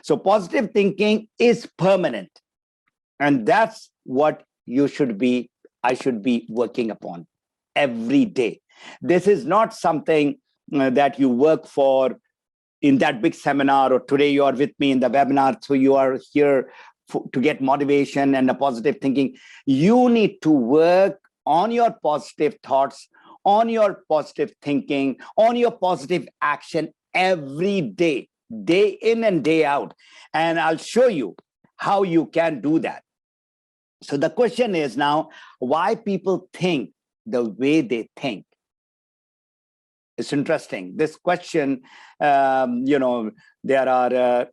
So positive thinking is permanent. And that's what I should be working upon every day. This is not something that you work for in that big seminar, or today you are with me in the webinar, so you are here to get motivation and a positive thinking. You need to work on your positive thoughts, on your positive thinking, on your positive action every day, day in and day out. And I'll show you how you can do that. So the question is now, why people think the way they think? It's interesting. This question, there are a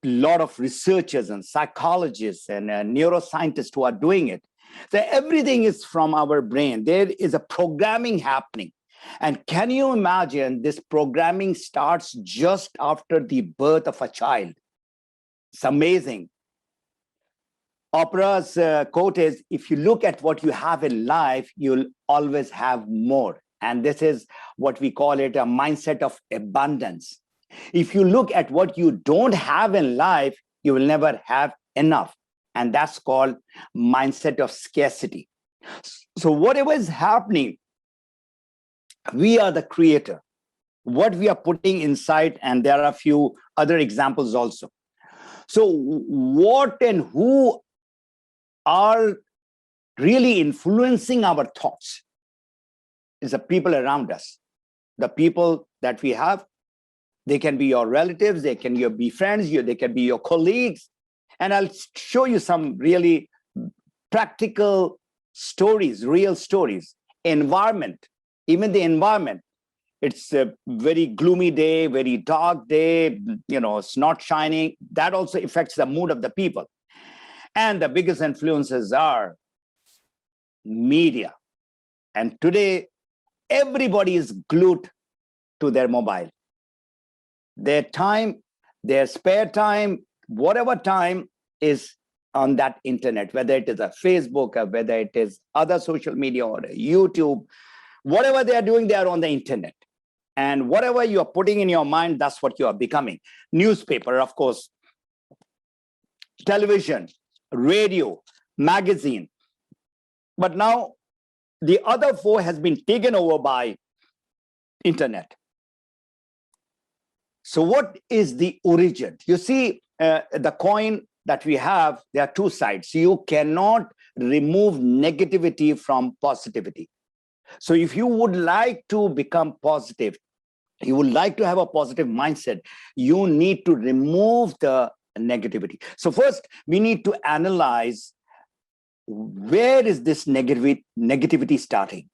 lot of researchers and psychologists and neuroscientists who are doing it. So everything is from our brain. There is a programming happening. And can you imagine this programming starts just after the birth of a child? It's amazing. Oprah's quote is, if you look at what you have in life, you'll always have more. And this is what we call it, a mindset of abundance. If you look at what you don't have in life, you will never have enough. And that's called mindset of scarcity. So whatever is happening, we are the creator. What we are putting inside, and there are a few other examples also. So what and who are really influencing our thoughts is the people around us. The people that we have, they can be your relatives, they can be friends, they can be your colleagues. And I'll show you some really practical stories, real stories. Environment, even the environment. It's a very gloomy day, very dark day, it's not shining. That also affects the mood of the people. And the biggest influences are media. And today, everybody is glued to their mobile. Their time, their spare time, whatever time is on that internet, whether it is a Facebook, or whether it is other social media or YouTube, whatever they are doing, they are on the internet. And whatever you are putting in your mind, that's what you are becoming. Newspaper, of course, television, radio, magazine. But now the other four has been taken over by internet. So what is the origin? You see, the coin that we have, there are two sides. You cannot remove negativity from positivity. So if you would like to become positive, you would like to have a positive mindset, you need to remove the negativity. So first, we need to analyze, where is this negativity starting?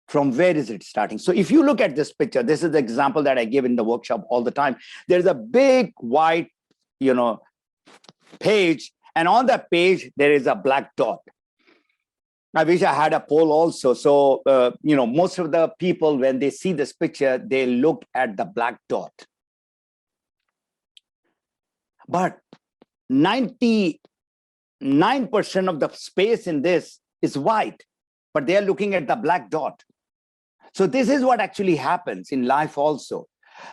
From where is it starting? So if you look at this picture, this is the example that I give in the workshop all the time. There's a big white, page, and on that page, there is a black dot. I wish I had a poll also. So, most of the people, when they see this picture, they look at the black dot. But 99% of the space in this is white, but they are looking at the black dot. So this is what actually happens in life also.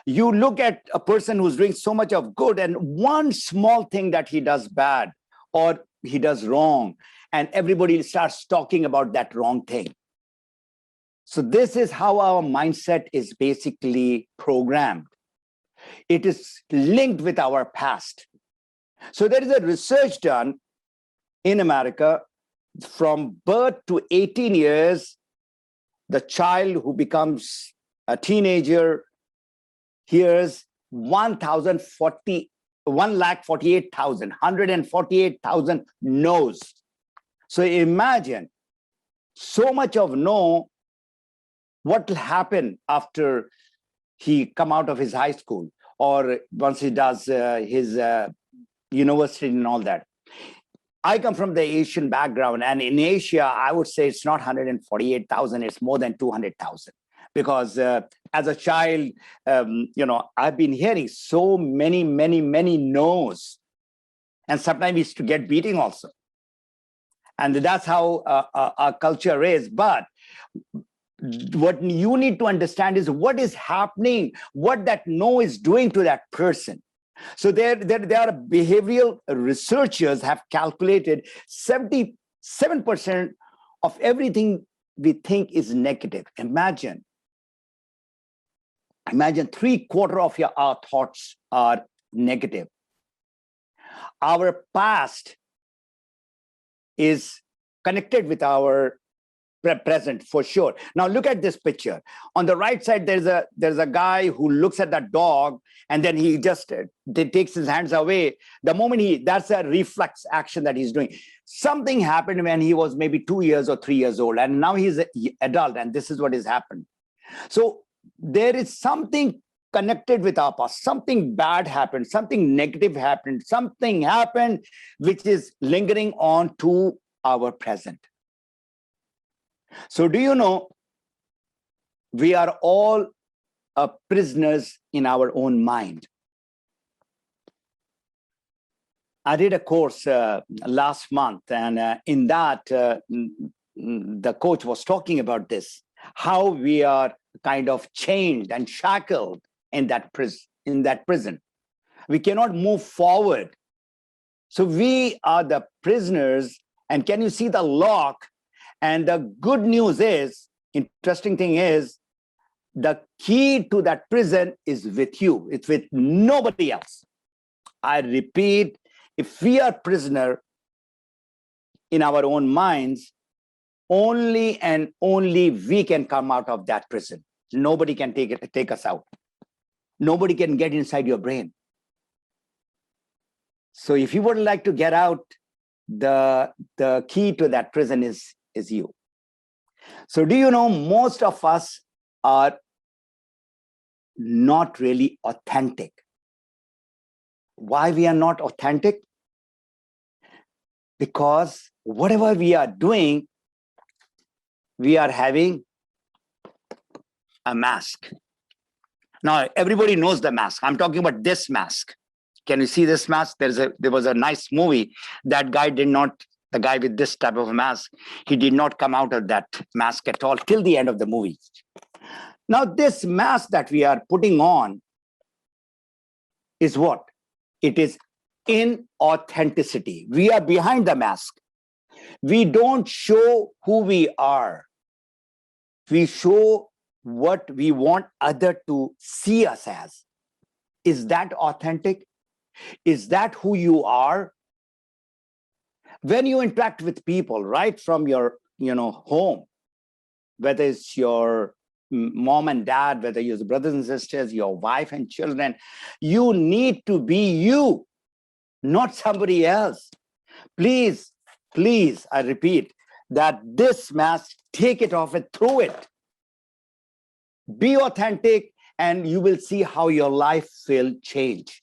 You look at a person who's doing so much of good, and one small thing that he does bad or he does wrong, and everybody starts talking about that wrong thing. So this is how our mindset is basically programmed. It is linked with our past. So there is a research done in America. From birth to 18 years, the child who becomes a teenager hears 148,000 no's. So imagine so much of no, what will happen after he come out of his high school, or once he does his university and all that. I come from the Asian background, and in Asia, I would say it's not 148,000, it's more than 200,000. Because as a child, I've been hearing so many no's. And sometimes we used to get beating also. And that's how our culture is. But what you need to understand is what is happening, what that no is doing to that person. So there are behavioral researchers have calculated 77% of everything we think is negative. Imagine 3/4 of our thoughts are negative. Our past is connected with our present for sure. Now look at this picture. On the right side, there's a guy who looks at that dog and then he just takes his hands away. The moment that's a reflex action that he's doing. Something happened when he was maybe 2 years or 3 years old, and now he's an adult, and this is what has happened. So there is something connected with our past. Something bad happened, something negative happened, something happened which is lingering on to our present. So do you know, we are all prisoners in our own mind. I did a course last month, and in that, the coach was talking about this, how we are kind of chained and shackled in that prison. We cannot move forward. So we are the prisoners, and can you see the lock? And the good news is, interesting thing is, the key to that prison is with you. It's with nobody else. I repeat, if we are prisoner in our own minds, only and only we can come out of that prison. Nobody can take us out. Nobody can get inside your brain. So if you would like to get out, the key to that prison is you. So do you know, most of us are not really authentic. Why we are not authentic? Because whatever we are doing, we are having a mask. Now, everybody knows the mask. I'm talking about this mask. Can you see this mask? There was a nice movie. That guy the guy with this type of a mask, he did not come out of that mask at all till the end of the movie. Now, this mask that we are putting on is what? It is inauthenticity. We are behind the mask. We don't show who we are. We show what we want others to see us as. Is that authentic? Is that who you are? When you interact with people, right from your home, whether it's your mom and dad, whether you're brothers and sisters, your wife and children, you need to be you, not somebody else. Please, please, I repeat, that this mask, take it off and throw it. Be authentic, and you will see how your life will change.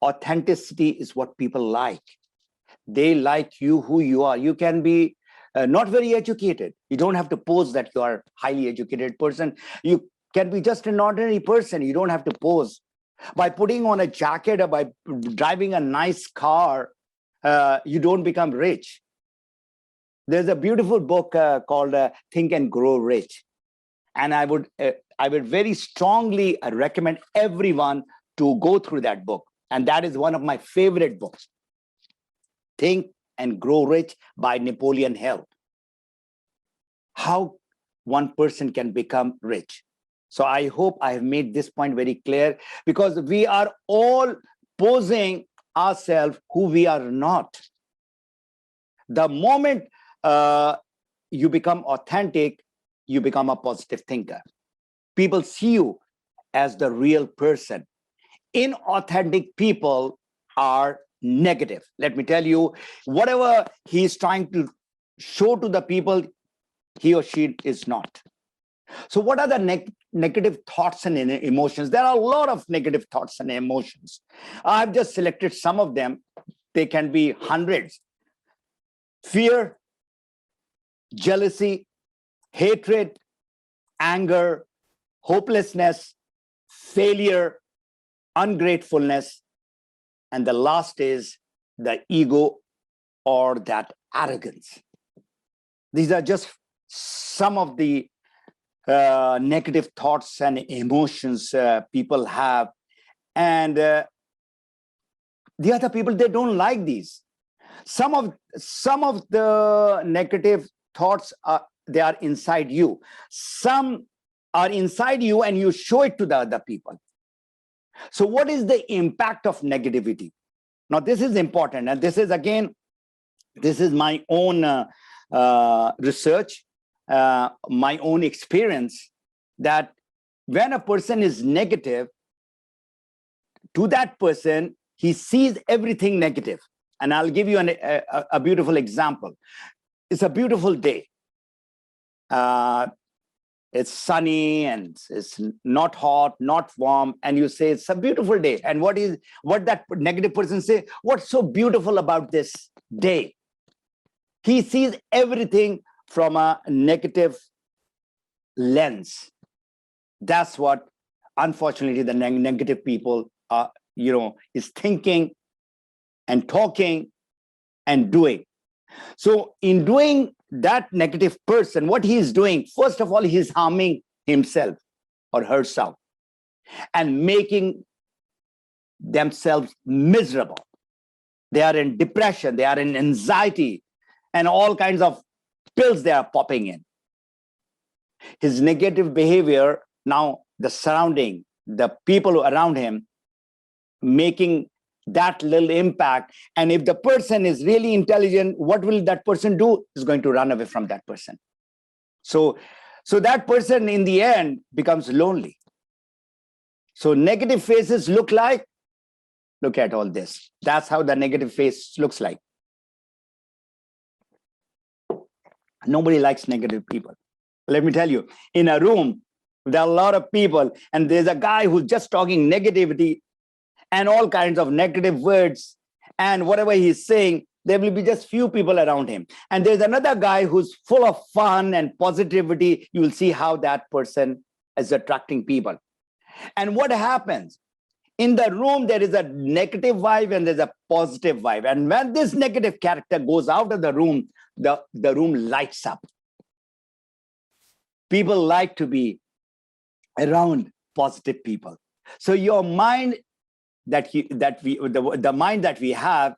Authenticity is what people like. They like you who you are. You can be not very educated. You don't have to pose that you are a highly educated person. You can be just an ordinary person. You don't have to pose. By putting on a jacket or by driving a nice car, you don't become rich. There's a beautiful book called Think and Grow Rich. And I would very strongly recommend everyone to go through that book. And that is one of my favorite books. Think and Grow Rich by Napoleon Hill. How one person can become rich. So I hope I have made this point very clear, because we are all posing ourselves who we are not. The moment you become authentic, you become a positive thinker. People see you as the real person. Inauthentic people are negative. Let me tell you, whatever he is trying to show to the people, he or she is not. So what are the negative thoughts and emotions? There are a lot of negative thoughts and emotions. I've just selected some of them. They can be hundreds. Fear, jealousy, hatred, anger, hopelessness, failure, ungratefulness, and the last is the ego or that arrogance. These are just some of the negative thoughts and emotions people have. And the other people, they don't like these. Some of the negative thoughts they are inside you. Some are inside you and you show it to the other people. So what is the impact of negativity? Now this is important, and this is again, this is my own research, my own experience, that when a person is negative, to that person, he sees everything negative. And I'll give you a beautiful example. It's a beautiful day. It's sunny and it's not hot, not warm, and you say it's a beautiful day. And what that negative person say? What's so beautiful about this day? He sees everything from a negative lens. That's what, unfortunately, the negative people are, is thinking and talking and doing. So in doing that negative person, what he is doing, first of all, he's harming himself or herself and making themselves miserable. They are in depression, they are in anxiety, and all kinds of pills they are popping in. His negative behavior, now the surrounding, the people around him, making that little impact. And if the person is really intelligent, what will that person do? Is going to run away from that person. So that person in the end becomes lonely. So negative faces look at all this. That's how the negative face looks like. Nobody likes negative people. Let me tell you, in a room, there are a lot of people, and there's a guy who's just talking negativity and all kinds of negative words, and whatever he's saying, there will be just few people around him. And there's another guy who's full of fun and positivity. You will see how that person is attracting people. And what happens? In the room, there is a negative vibe and there's a positive vibe. And when this negative character goes out of the room lights up. People like to be around positive people. So your mind the mind that we have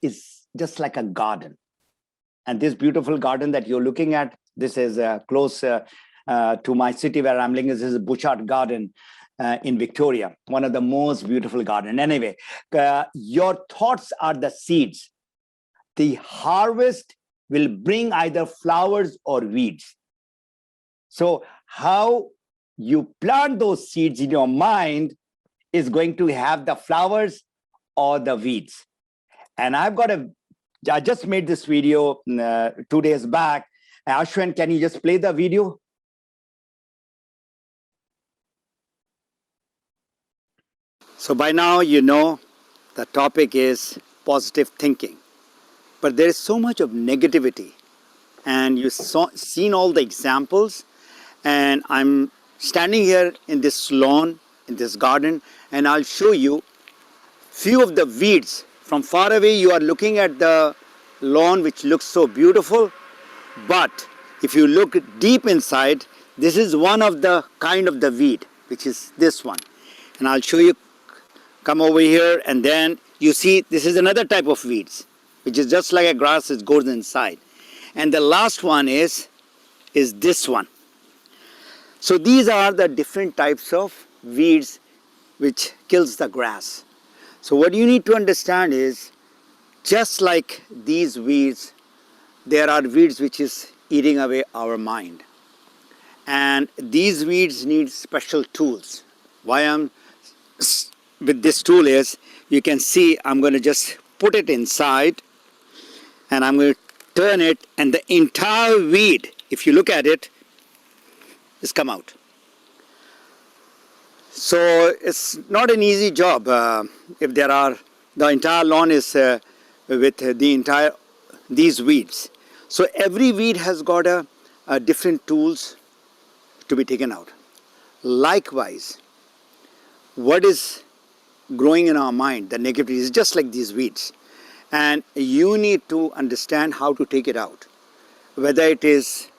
is just like a garden. And this beautiful garden that you're looking at, this is close to my city where I'm living. This is Butchart Garden in Victoria, one of the most beautiful gardens. Anyway, your thoughts are the seeds. The harvest will bring either flowers or weeds. So how you plant those seeds in your mind is going to have the flowers or the weeds. And I just made this video 2 days back. Ashwin, can you just play the video? So by now, you know the topic is positive thinking. But there is so much of negativity. And you've seen all the examples. And I'm standing here in this lawn, in this garden, and I'll show you few of the weeds. From far away, you are looking at the lawn, which looks so beautiful. But if you look deep inside, this is one of the kind of the weed, which is this one. And I'll show you, come over here, and then you see this is another type of weeds, which is just like a grass, it goes inside. And the last one is this one. So these are the different types of weeds which kills the grass. So what you need to understand is, just like these weeds, there are weeds which is eating away our mind. And these weeds need special tools. Why I'm with this tool is, you can see I'm going to just put it inside and I'm going to turn it, and the entire weed, if you look at it, is come out. So it's not an easy job. If the entire lawn is with these weeds. So every weed has got a different tools to be taken out. Likewise, what is growing in our mind, the negativity, is just like these weeds. And you need to understand how to take it out. Whether it is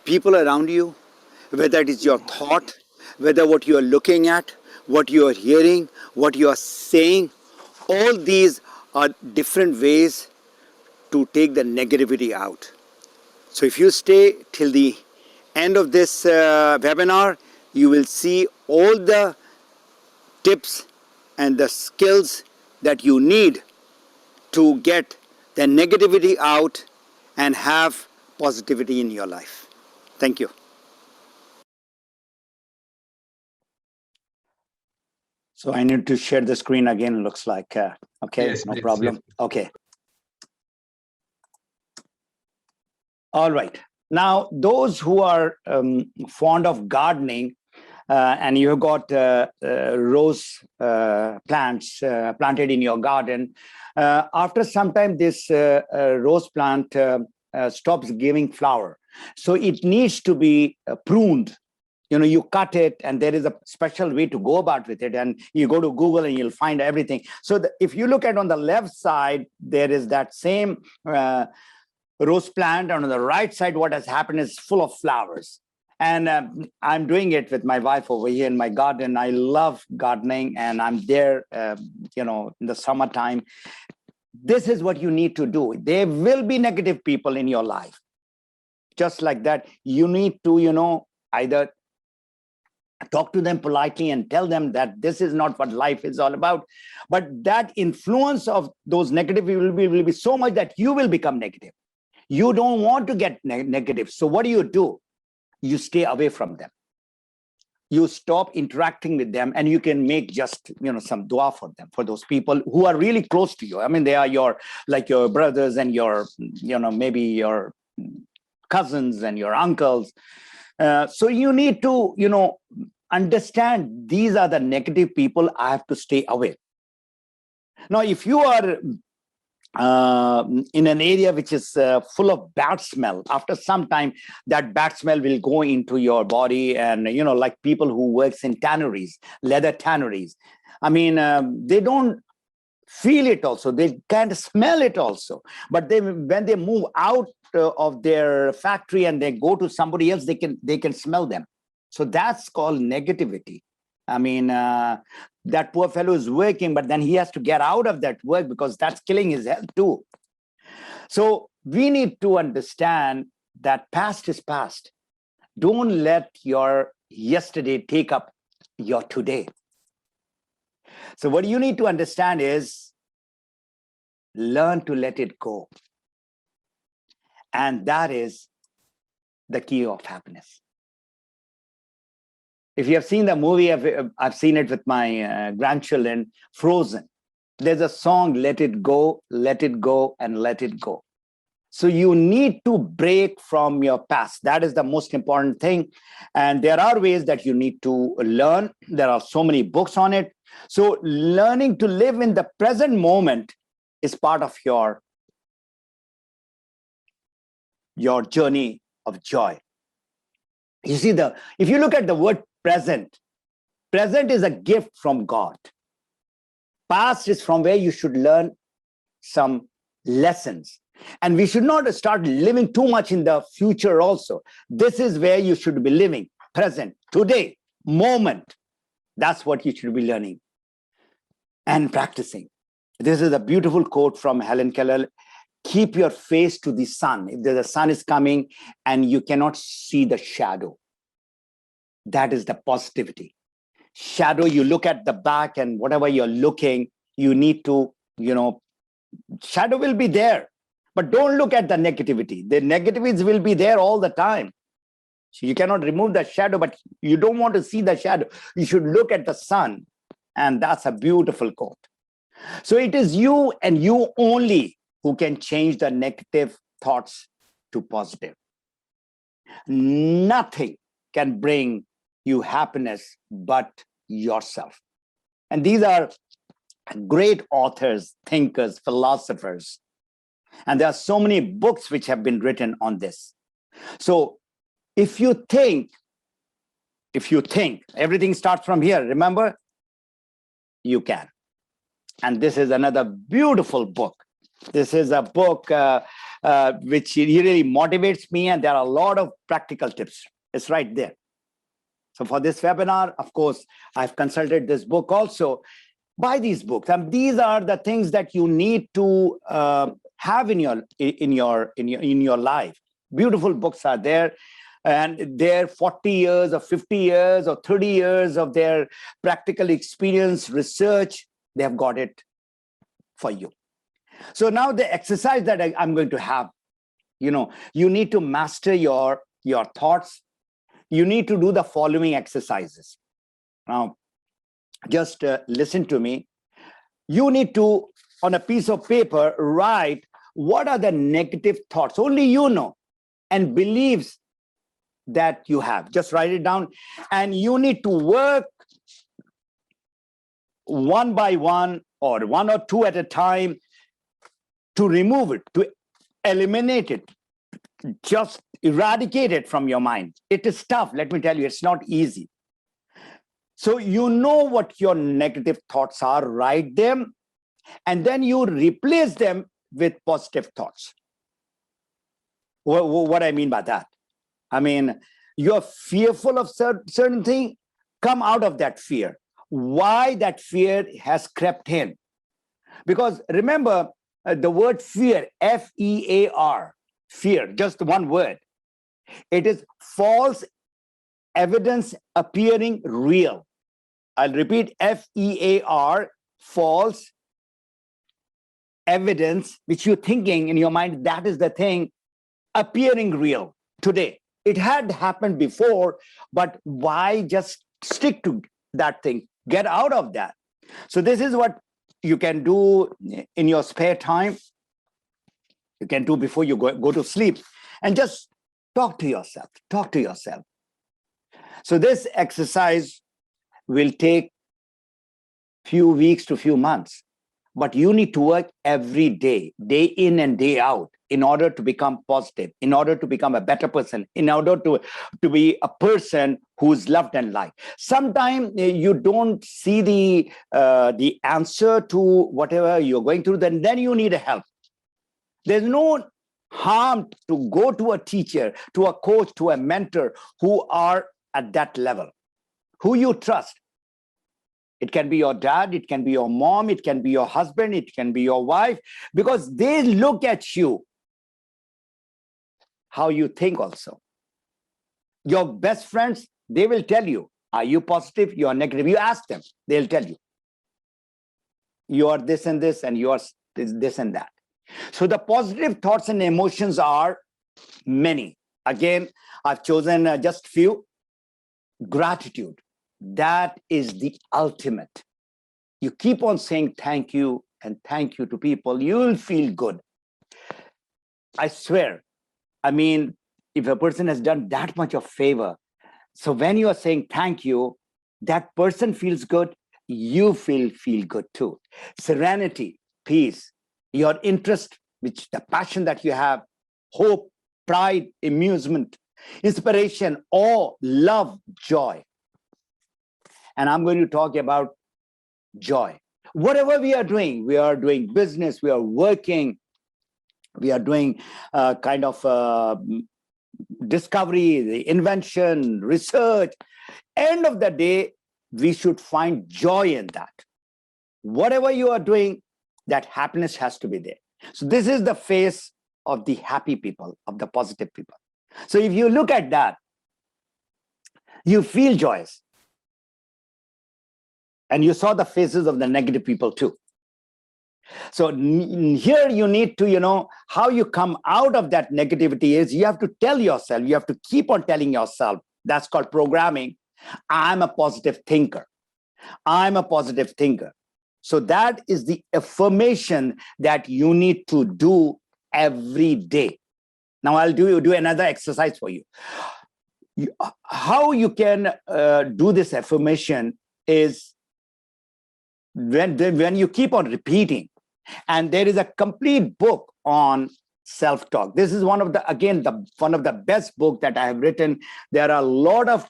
people around you, whether it is your thought, whether what you are looking at, what you are hearing, what you are saying, all these are different ways to take the negativity out. So if you stay till the end of this webinar, you will see all the tips and the skills that you need to get the negativity out and have positivity in your life. Thank you. So I need to share the screen again, looks like. Okay, Yes, no please, problem. yes. Okay. All right. Now, those who are fond of gardening, and you've got rose plants planted in your garden, after some time, this rose plant stops giving flower. So it needs to be pruned. You know, you cut it, and there is a special way to go about with it. And you go to Google and you'll find everything. So if you look at on the left side, there is that same rose plant, and on the right side, what has happened is full of flowers. And I'm doing it with my wife over here in my garden. I love gardening, and I'm there, in the summertime. This is what you need to do. There will be negative people in your life. Just like that, you need to, either talk to them politely and tell them that this is not what life is all about. But that influence of those negative will be so much that you will become negative. You don't want to get negative. So what do? You stay away from them. You stop interacting with them, and you can make just some dua for them, for those people who are really close to you. I mean, they are your brothers and your maybe your cousins and your uncles. So you need to understand these are the negative people. I have to stay away. Now, if you are in an area which is full of bad smell, after some time that bad smell will go into your body. And like people who works in tanneries, leather tanneries, I mean, they don't feel it also, they can't smell it also, but when they move out of their factory and they go to somebody else, they can smell them. So that's called negativity. I mean, that poor fellow is working, but then he has to get out of that work because that's killing his health too. So we need to understand that past is past. Don't let your yesterday take up your today. So what you need to understand is learn to let it go. And that is the key of happiness. If you have seen the movie, I've seen it with my grandchildren, Frozen. There's a song, let it go, and let it go. So you need to break from your past. That is the most important thing. And there are ways that you need to learn. There are so many books on it. So learning to live in the present moment is part of your journey of joy. You see, if you look at the word present is a gift from God. Past is from where you should learn some lessons. And we should not start living too much in the future also. This is where you should be living, present, today, moment. That's what you should be learning and practicing. This is a beautiful quote from Helen Keller. Keep your face to the sun. If the sun is coming and you cannot see the shadow, that is the positivity. Shadow, you look at the back, and whatever you're looking, you need to, shadow will be there, but don't look at the negativity. The negativities will be there all the time. So you cannot remove the shadow, but you don't want to see the shadow. You should look at the sun. And that's a beautiful quote. So it is you and you only who can change the negative thoughts to positive. Nothing can bring you happiness but yourself. And these are great authors, thinkers, philosophers. And there are so many books which have been written on this. So if you think, everything starts from here, remember, you can. And this is another beautiful book. This is a book which really motivates me, and there are a lot of practical tips. It's right there. So for this webinar, of course, I've consulted this book also. Buy these books. And these are the things that you need to have in your life. Beautiful books are there, and they're 40 years or 50 years or 30 years of their practical experience, research. They have got it for you. So now the exercise that I'm going to have, you need to master your thoughts. You need to do the following exercises. Now, just listen to me. You need to, on a piece of paper, write what are the negative thoughts, only you know, and beliefs that you have. Just write it down. And you need to work one by one or one or two at a time to remove it, to eliminate it, just eradicate it from your mind. It is tough, let me tell you, it's not easy. So you know what your negative thoughts are, write them, and then you replace them with positive thoughts. What I mean by that? I mean, you're fearful of certain thing, come out of that fear. Why that fear has crept in? Because remember, the word fear, F-E-A-R, fear, just one word. It is false evidence appearing real. I'll repeat, F-E-A-R, false evidence, which you're thinking in your mind, that is the thing, appearing real today. It had happened before, but why just stick to that thing? Get out of that. So this is what you can do in your spare time. You can do before you go to sleep, and just talk to yourself. Talk to yourself. So this exercise will take few weeks to few months, but you need to work every day, day in and day out, in order to become positive, in order to become a better person, in order to be a person who's loved and liked. Sometimes you don't see the answer to whatever you're going through, then you need help. There's no harm to go to a teacher, to a coach, to a mentor who are at that level, who you trust. It can be your dad, it can be your mom, it can be your husband, it can be your wife, because they look at you, how you think also. Your best friends, they will tell you, are you positive, you are negative? You ask them, they'll tell you. You are this and this, and you are this and that. So the positive thoughts and emotions are many. Again, I've chosen just few. Gratitude. That is the ultimate. You keep on saying thank you and thank you to people, you'll feel good. I swear. I mean, if a person has done that much of favor, so when you are saying thank you, that person feels good, you feel good too. Serenity, peace, your interest, which the passion that you have, hope, pride, amusement, inspiration, awe, love, joy. And I'm going to talk about joy. Whatever we are doing business, we are working, we are doing kind of discovery, the invention, research. End of the day, we should find joy in that. Whatever you are doing, that happiness has to be there. So this is the face of the happy people, of the positive people. So if you look at that, you feel joyous. And you saw the faces of the negative people too. So here you need to, how you come out of that negativity is you have to tell yourself, you have to keep on telling yourself, that's called programming. I'm a positive thinker. I'm a positive thinker. So that is the affirmation that you need to do every day. Now I'll do another exercise for you. How you can do this affirmation is when you keep on repeating, and there is a complete book on self-talk. This is one of the best book that I have written. There are a lot of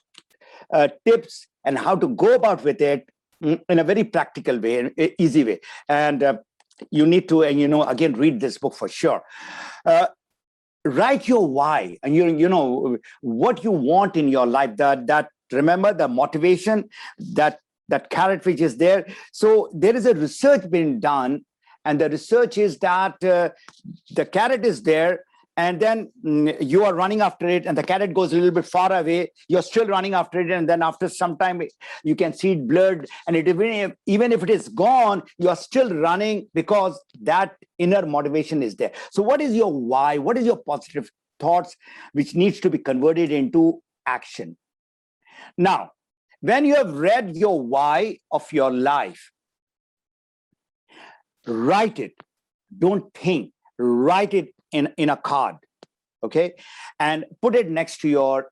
tips and how to go about with it in a very practical way, easy way. And you need to, again, read this book for sure. Write your why, and you know what you want in your life, that remember the motivation, that carrot which is there. So there is a research being done, and the research is that the carrot is there, and then you are running after it, and the carrot goes a little bit far away. You're still running after it, and then after some time, you can see it blurred. And even if it is gone, you are still running because that inner motivation is there. So what is your why? What is your positive thoughts, which needs to be converted into action? Now, when you have read your why of your life, write it. Don't think. Write it in a card, okay, and put it next to your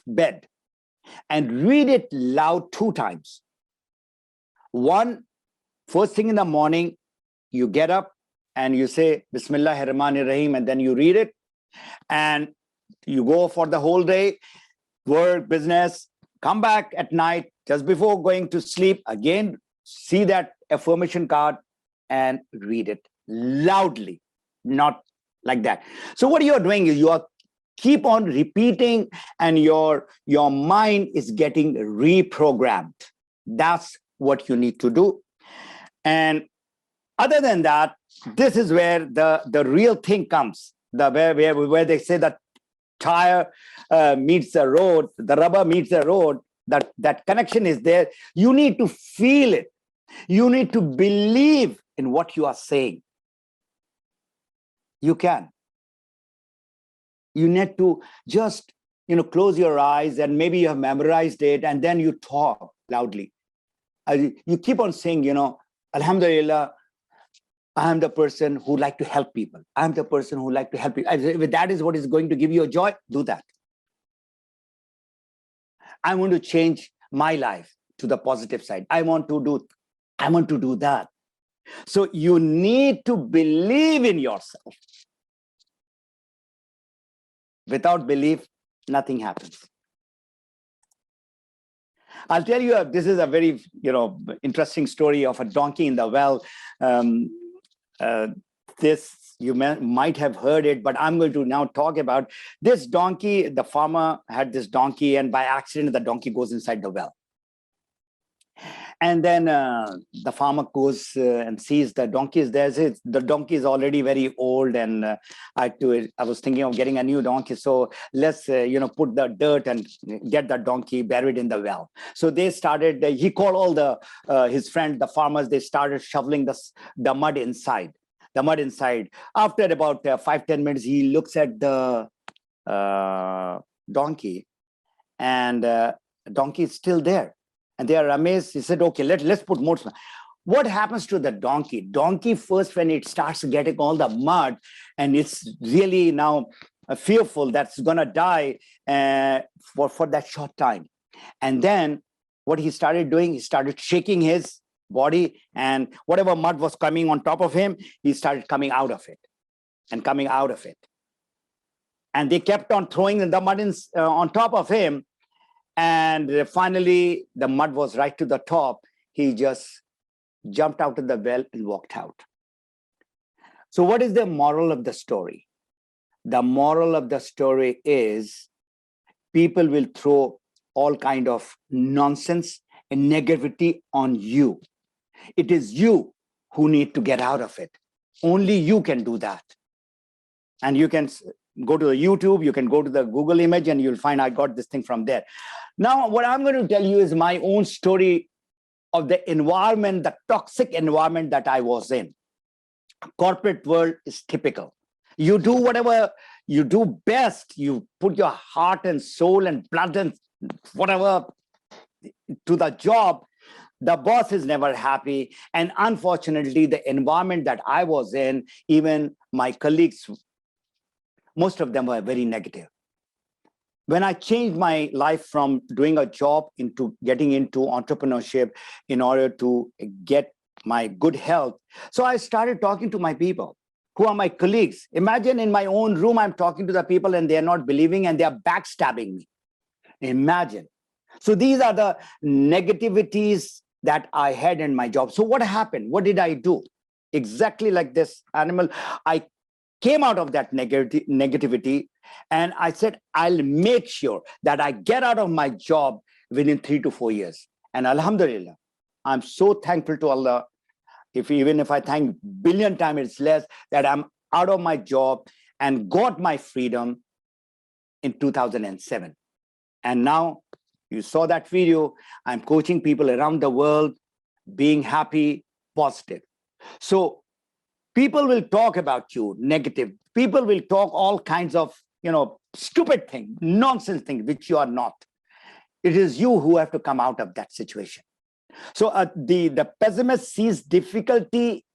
bed, and read it loud 2 times. One, first thing in the morning, you get up and you say Bismillahir Rahmanir Rahim, and then you read it, and you go for the whole day, work, business, come back at night, just before going to sleep, again, see that affirmation card and read it loudly, not like that. So what you're doing is you are keep on repeating, and your mind is getting reprogrammed. That's what you need to do. And other than that, this is where the real thing comes, where they say that tire meets the road, the rubber meets the road, that connection is there. You need to feel it. You need to believe in what you are saying. You can. You need to just, close your eyes, and maybe you have memorized it, and then you talk loudly. You keep on saying, Alhamdulillah, I am the person who like to help people. I'm the person who like to help people. If that is what is going to give you a joy, do that. I want to change my life to the positive side. I want to do that. So you need to believe in yourself. Without belief, nothing happens. I'll tell you, this is a very, interesting story of a donkey in the well. This, you might have heard it, but I'm going to now talk about this donkey. The farmer had this donkey, and by accident, the donkey goes inside the well. And then the farmer goes and sees the donkey is there. The donkey is already very old, and I was thinking of getting a new donkey. So let's put the dirt and get the donkey buried in the well. So they started. He called all his friends, the farmers. They started shoveling the mud inside. The mud inside. After about 5-10 minutes, he looks at the donkey, and the donkey is still there. And they are amazed. He said, okay, let's put more. What happens to the donkey? Donkey first, when it starts getting all the mud, and it's really now fearful that it's going to die for that short time. And then what he started doing, he started shaking his body, and whatever mud was coming on top of him, he started coming out of it and coming out of it. And they kept on throwing the mud on top of him. And finally, the mud was right to the top. He just jumped out of the well and walked out. So what is the moral of the story? The moral of the story is people will throw all kind of nonsense and negativity on you. It is you who need to get out of it. Only you can do that. And you can go to the YouTube, you can go to the Google image, and you'll find I got this thing from there. Now, what I'm going to tell you is my own story of the environment, the toxic environment that I was in. Corporate world is typical. You do whatever you do best. You put your heart and soul and blood and whatever to the job. The boss is never happy. And unfortunately, the environment that I was in, even my colleagues, most of them were very negative. When I changed my life from doing a job into getting into entrepreneurship in order to get my good health, so I started talking to my people who are my colleagues. Imagine in my own room, I'm talking to the people and they're not believing and they're backstabbing me. Imagine. So these are the negativities that I had in my job. So what happened? What did I do? Exactly like this animal, I came out of that negativity, And I said, I'll make sure that I get out of my job within 3 to 4 years. And Alhamdulillah, I'm so thankful to Allah. Even if I thank billion times, it's less, that I'm out of my job and got my freedom in 2007. And now you saw that video. I'm coaching people around the world, being happy, positive. So people will talk about you negative. People will talk all kinds of, stupid things, nonsense things, which you are not. It is you who have to come out of that situation. So the pessimist sees difficulty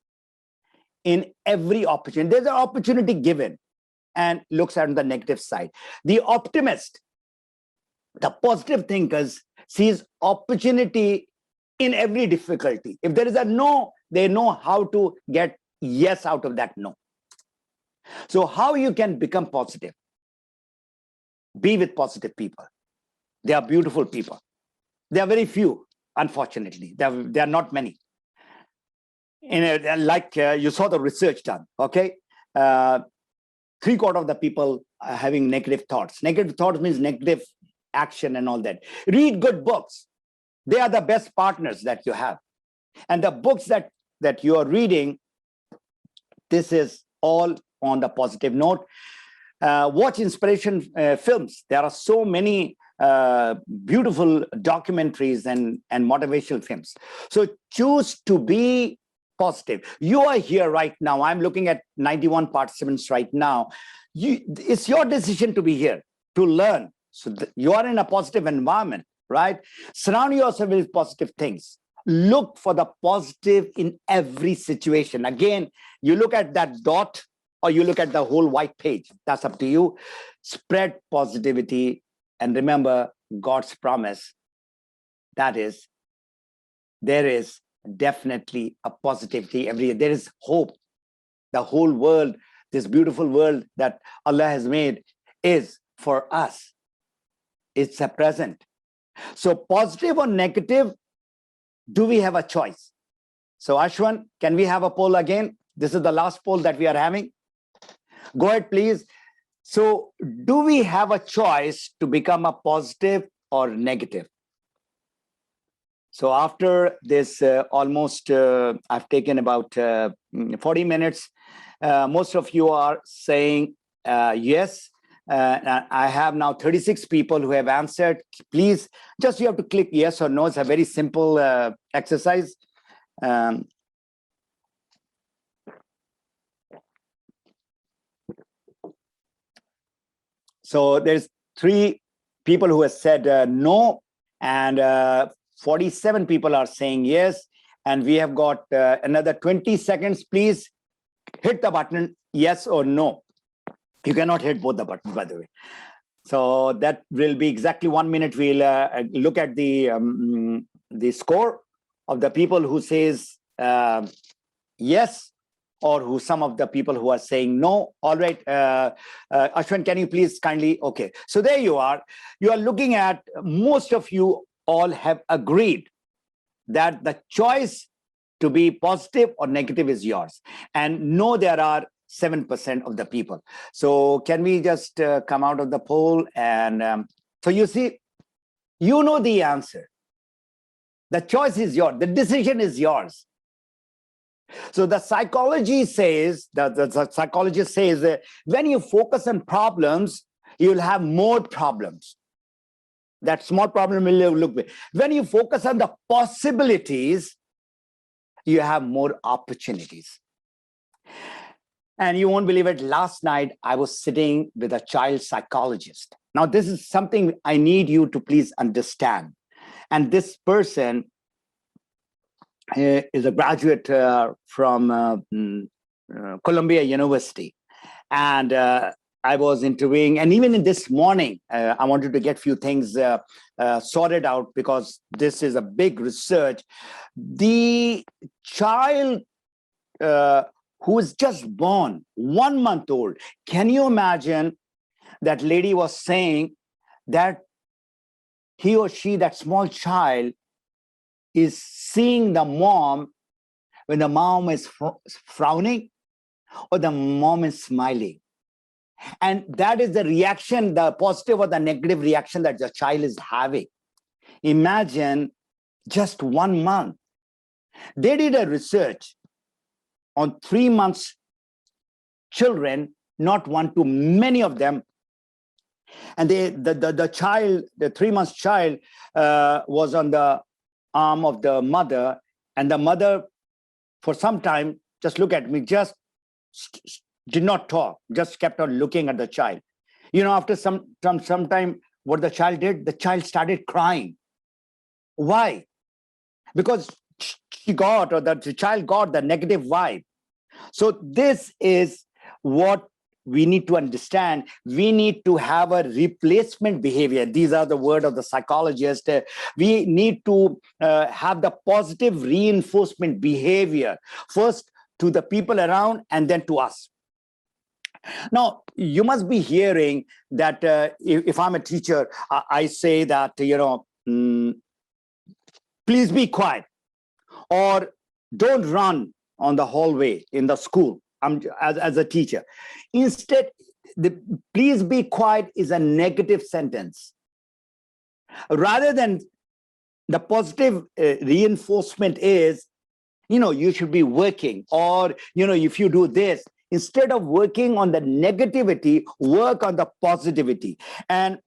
in every opportunity. There's an opportunity given and looks at the negative side. The optimist, the positive thinkers, sees opportunity in every difficulty. If there is a no, they know how to get yes out of that no. So how you can become positive? Be with positive people. They are beautiful people. There are very few, unfortunately. There are not many. You saw the research done, okay? 3/4 of the people are having negative thoughts. Negative thoughts means negative action and all that. Read good books. They are the best partners that you have. And the books that you are reading, this is all on the positive note. Watch inspiration films. There are so many beautiful documentaries and motivational films. So choose to be positive. You are here right now. I'm looking at 91 participants right now. It's your decision to be here, to learn. So you are in a positive environment, right? Surround yourself with positive things. Look for the positive in every situation. Again, you look at that dot or you look at the whole white page. That's up to you. Spread positivity and remember God's promise. That is, there is definitely a positivity every year. There is hope. The whole world, this beautiful world that Allah has made is for us. It's a present. So positive or negative, do we have a choice? So Ashwan, can we have a poll again? This is the last poll that we are having. Go ahead, please. So do we have a choice to become a positive or negative? So after this, I've taken about 40 minutes. Most of you are saying yes. I have now 36 people who have answered. Please, you have to click yes or no. It's a very simple exercise. So there's 3 people who have said no, and 47 people are saying yes. And we have got another 20 seconds. Please hit the button, yes or no. You cannot hit both the buttons, by the way. So that will be exactly 1 minute. We'll look at the score of the people who says yes, or who some of the people who are saying no. All right, Ashwin, can you please kindly? Okay, so there you are. You are looking at, most of you all have agreed that the choice to be positive or negative is yours. And no, there are 7% of the people. So can we just come out of the poll? And so you see, you know the answer. The choice is yours. The decision is yours. So the psychology says, the psychologist says that when you focus on problems, you'll have more problems. That small problem will look big. When you focus on the possibilities, you have more opportunities. And you won't believe it, last night I was sitting with a child psychologist. Now, this is something I need you to please understand. And this person is a graduate from Columbia University. And I was interviewing, and even in this morning, I wanted to get few things sorted out because this is a big research. The child who is just born, 1 month old, can you imagine? That lady was saying that he or she, that small child, is seeing the mom when the mom is frowning or the mom is smiling. And that is the reaction, the positive or the negative reaction that the child is having. Imagine just 1 month. They did a research on 3 months children, not one, to many of them. And the child, the 3 months child, was on the arm of the mother, and the mother, for some time, just look at me, just did not talk, just kept on looking at the child. After some time, what the child did, the child started crying. Why? Because she got, or the child got, the negative vibe. So this is what we need to understand. We need to have a replacement behavior. These are the word of the psychologist. We need to have the positive reinforcement behavior, first to the people around and then to us. Now, you must be hearing that if I'm a teacher, I say that, please be quiet, or don't run on the hallway in the school. As a teacher. Instead, the please be quiet is a negative sentence. Rather than the positive reinforcement is, you should be working, or, if you do this, instead of working on the negativity, work on the positivity. And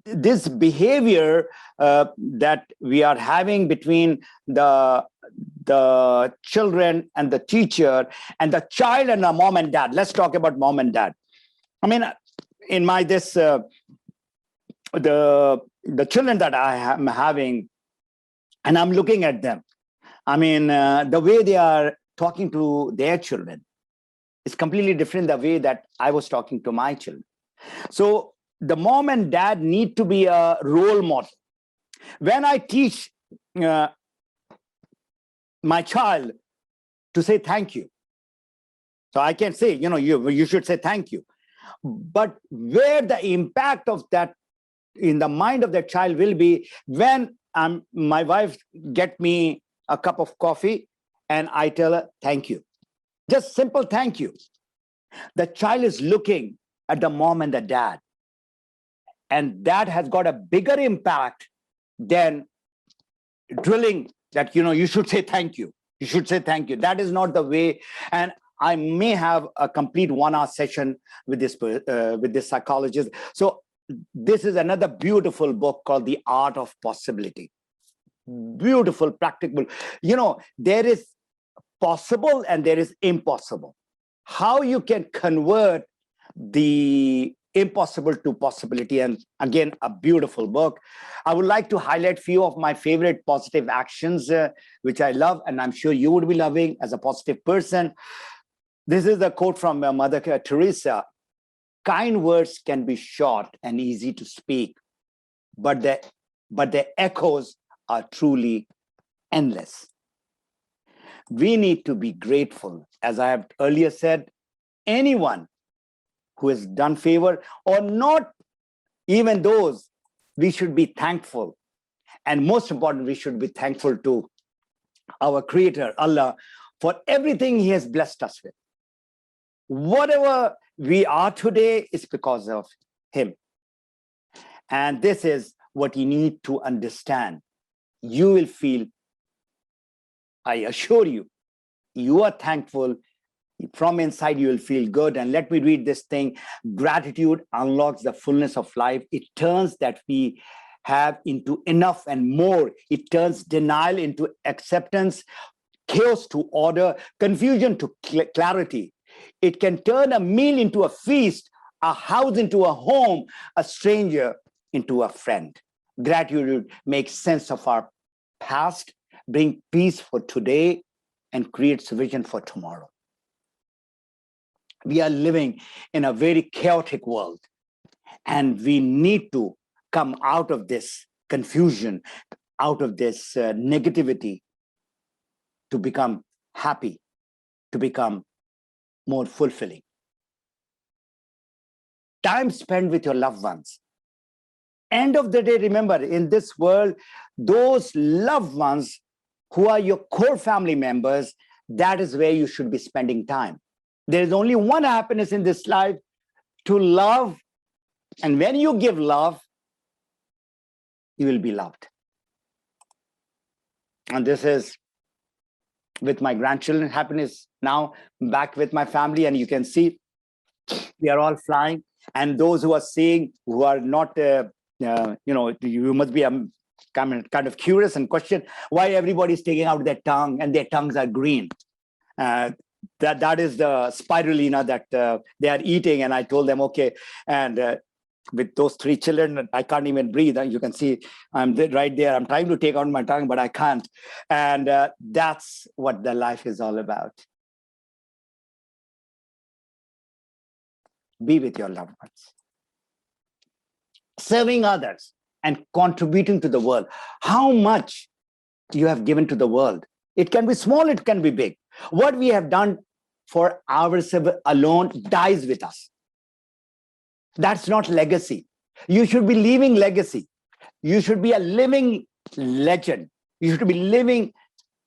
this behavior that we are having between the children and the teacher, and the child and the mom and dad. Let's talk about mom and dad. I mean, in my the children that I am having, and I'm looking at them. I mean, the way they are talking to their children is completely different the way that I was talking to my children. So the mom and dad need to be a role model. When I teach my child to say thank you, so I can say, you should say thank you. But where the impact of that in the mind of the child will be when my wife get me a cup of coffee and I tell her thank you. Just simple thank you. The child is looking at the mom and the dad. And that has got a bigger impact than drilling that, you should say thank you. You should say thank you. That is not the way. And I may have a complete 1-hour session with this psychologist. So this is another beautiful book called The Art of Possibility. Beautiful, practical. There is possible and there is impossible. How you can convert the impossible to possibility. And again, a beautiful book. I would like to highlight a few of my favorite positive actions, which I love, and I'm sure you would be loving as a positive person. This is a quote from Mother Teresa. Kind words can be short and easy to speak, but the echoes are truly endless. We need to be grateful. As I have earlier said, anyone who has done favor, or not even those, we should be thankful. And most important, we should be thankful to our Creator, Allah, for everything He has blessed us with. Whatever we are today is because of Him. And this is what you need to understand. You will feel, I assure you, you are thankful. From inside, you will feel good. And let me read this thing. Gratitude unlocks the fullness of life. It turns that we have into enough and more. It turns denial into acceptance, chaos to order, confusion to clarity. It can turn a meal into a feast, a house into a home, a stranger into a friend. Gratitude makes sense of our past, bring peace for today, and creates vision for tomorrow. We are living in a very chaotic world, and we need to come out of this confusion, out of this negativity, to become happy, to become more fulfilling. Time spent with your loved ones. End of the day, remember, in this world, those loved ones who are your core family members, that is where you should be spending time. There is only one happiness in this life, to love. And when you give love, you will be loved. And this is with my grandchildren, happiness now back with my family. And you can see we are all flying. And those who are seeing, who are not, you must be kind of curious and question why everybody is taking out their tongue and their tongues are green. That is the spirulina that they are eating. And I told them, okay. And with those 3 children, I can't even breathe. You can see I'm right there. I'm trying to take out my tongue, but I can't. And that's what the life is all about. Be with your loved ones. Serving others and contributing to the world. How much you have given to the world? It can be small, it can be big. What we have done for ourselves alone dies with us. That's not legacy. You should be leaving legacy. You should be a living legend. You should be living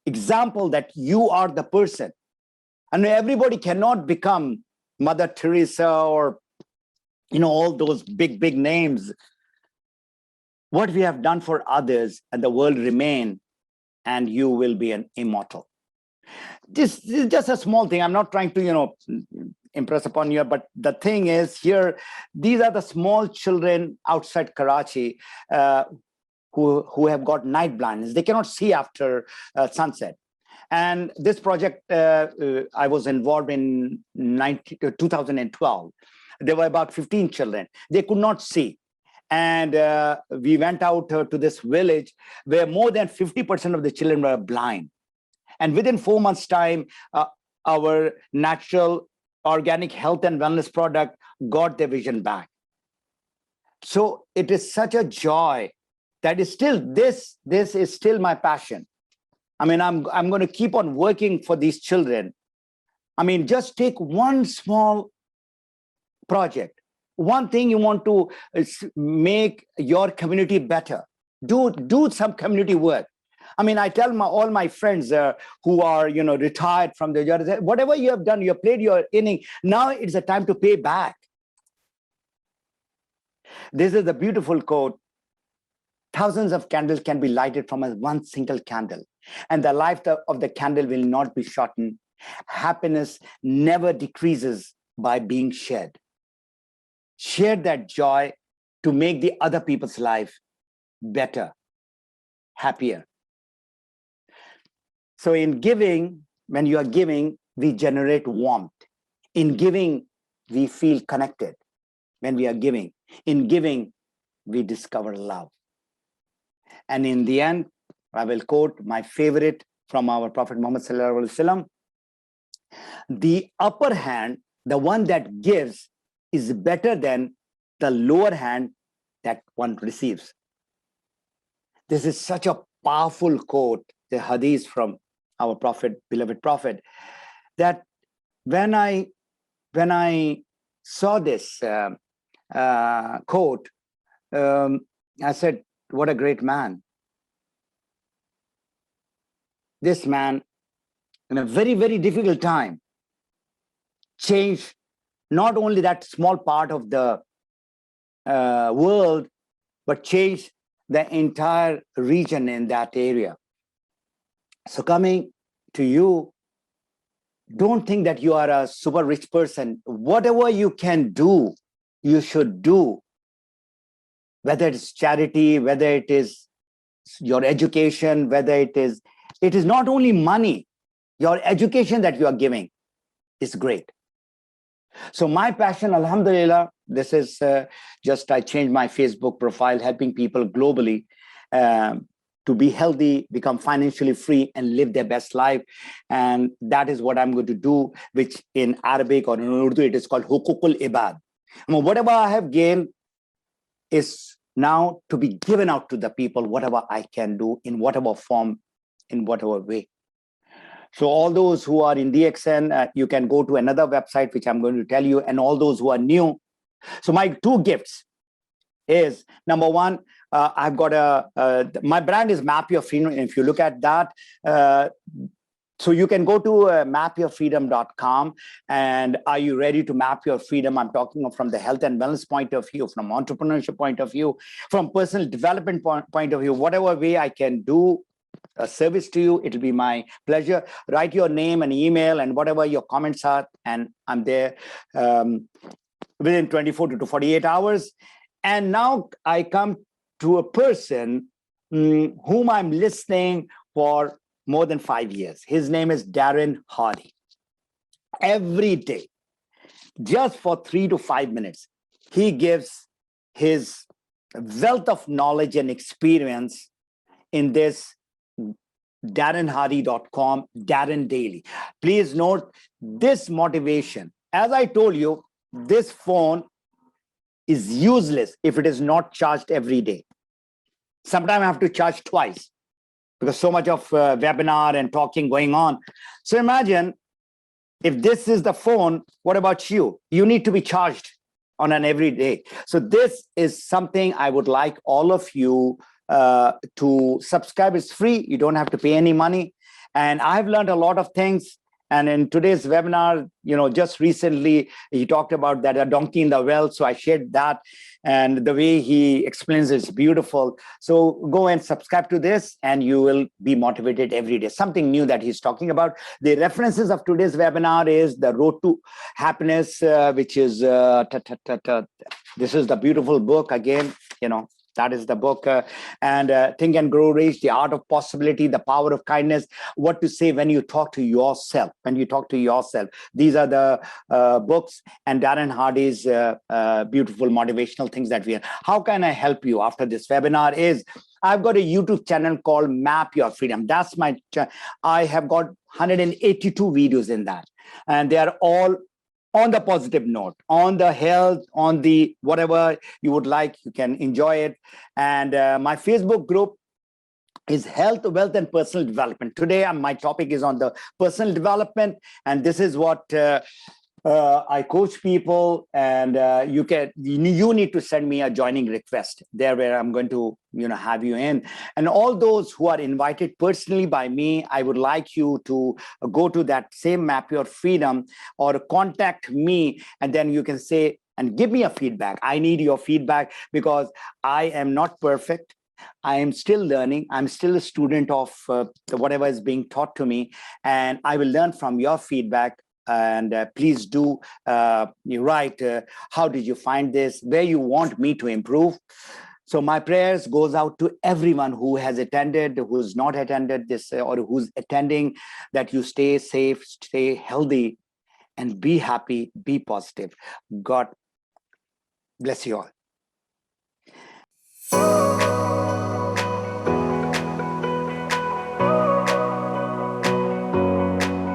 example that you are the person. And everybody cannot become Mother Teresa or, all those big names. What we have done for others and the world remain, and you will be an immortal. This is just a small thing. I'm not trying to, impress upon you, but the thing is here, these are the small children outside Karachi who have got night blindness. They cannot see after sunset. And this project, I was involved in 2012. There were about 15 children. They could not see. And we went out to this village where more than 50% of the children were blind. And within 4 months' time, our natural organic health and wellness product got their vision back. So it is such a joy that is still, this is still my passion. I mean, I'm going to keep on working for these children. I mean, just take one small project, one thing you want to make your community better. Do some community work. I mean, I tell all my friends who are, retired from the job, whatever you have done, you have played your inning. Now it's a time to pay back. This is the beautiful quote. Thousands of candles can be lighted from one single candle, and the life of the candle will not be shortened. Happiness never decreases by being shared. Share that joy to make the other people's life better, happier. So in giving, when you are giving, we generate warmth. In giving, we feel connected. When we are giving, in giving, we discover love. And in the end, I will quote my favorite from our Prophet Muhammad Sallallahu Alaihi Wasallam. The upper hand, the one that gives, is better than the lower hand that one receives. This is such a powerful quote, the hadith from our Prophet, beloved Prophet, that when I saw this quote, I said, what a great man. This man, in a very, very difficult time, changed not only that small part of the world, but changed the entire region in that area. So coming to you, don't think that you are a super rich person. Whatever you can do, you should do. Whether it's charity, whether it is your education, whether it is not only money, your education that you are giving is great. So my passion, alhamdulillah, this is just, I changed my Facebook profile, helping people globally to be healthy, become financially free, and live their best life. And that is what I'm going to do, which in Arabic or in Urdu, it is called Hukukul Ibad. I mean, whatever I have gained is now to be given out to the people, whatever I can do, in whatever form, in whatever way. So all those who are in DXN, you can go to another website, which I'm going to tell you, and all those who are new. So my 2 gifts is, number one, I've got my brand is Map Your Freedom. If you look at that, So you can go to mapyourfreedom.com. And are you ready to map your freedom? I'm talking from the health and wellness point of view, from entrepreneurship point of view, from personal development point of view. Whatever way I can do a service to you, it'll be my pleasure. Write your name and email and whatever your comments are, and I'm there within 24 to 48 hours. And now I come to a person whom I'm listening for more than 5 years. His name is Darren Hardy. Every day, just for 3 to 5 minutes, he gives his wealth of knowledge and experience in this DarrenHardy.com, Darren Daily. Please note this motivation. As I told you, this phone is useless if it is not charged every day. Sometimes I have to charge twice because so much of webinar and talking going on. So imagine if this is the phone, what about you? You need to be charged on an every day. So this is something I would like all of you to subscribe. It's free. You don't have to pay any money. And I've learned a lot of things. And in today's webinar, just recently, he talked about that a donkey in the well. So I shared that. And the way he explains it's beautiful. So go and subscribe to this and you will be motivated every day. Something new that he's talking about. The references of today's webinar is The Road to Happiness, which is, this is the beautiful book again, that is the book. And Think and Grow Rich, The Art of Possibility, The Power of Kindness, What to Say When You Talk to Yourself. When you talk to yourself. These are the books and Darren Hardy's beautiful motivational things that we have. How can I help you after this webinar is, I've got a YouTube channel called Map Your Freedom. That's my channel. I have got 182 videos in that. And they are all on the positive note, on the health, on the whatever you would like, you can enjoy it. And my Facebook group is Health, Wealth, and Personal Development. Today, my topic is on the personal development, and this is what I coach people. And you need to send me a joining request there, where I'm going to have you in. And all those who are invited personally by me, I would like you to go to that same Map Your Freedom or contact me, and then you can say and give me a feedback. I need your feedback because I am not perfect. I am still learning. I'm still a student of whatever is being taught to me, and I will learn from your feedback. And please do you write how did you find this, where you want me to improve. So my prayers goes out to everyone who has attended, who's not attended this, or who's attending, that you stay safe, stay healthy, and be happy, be positive. God bless you all.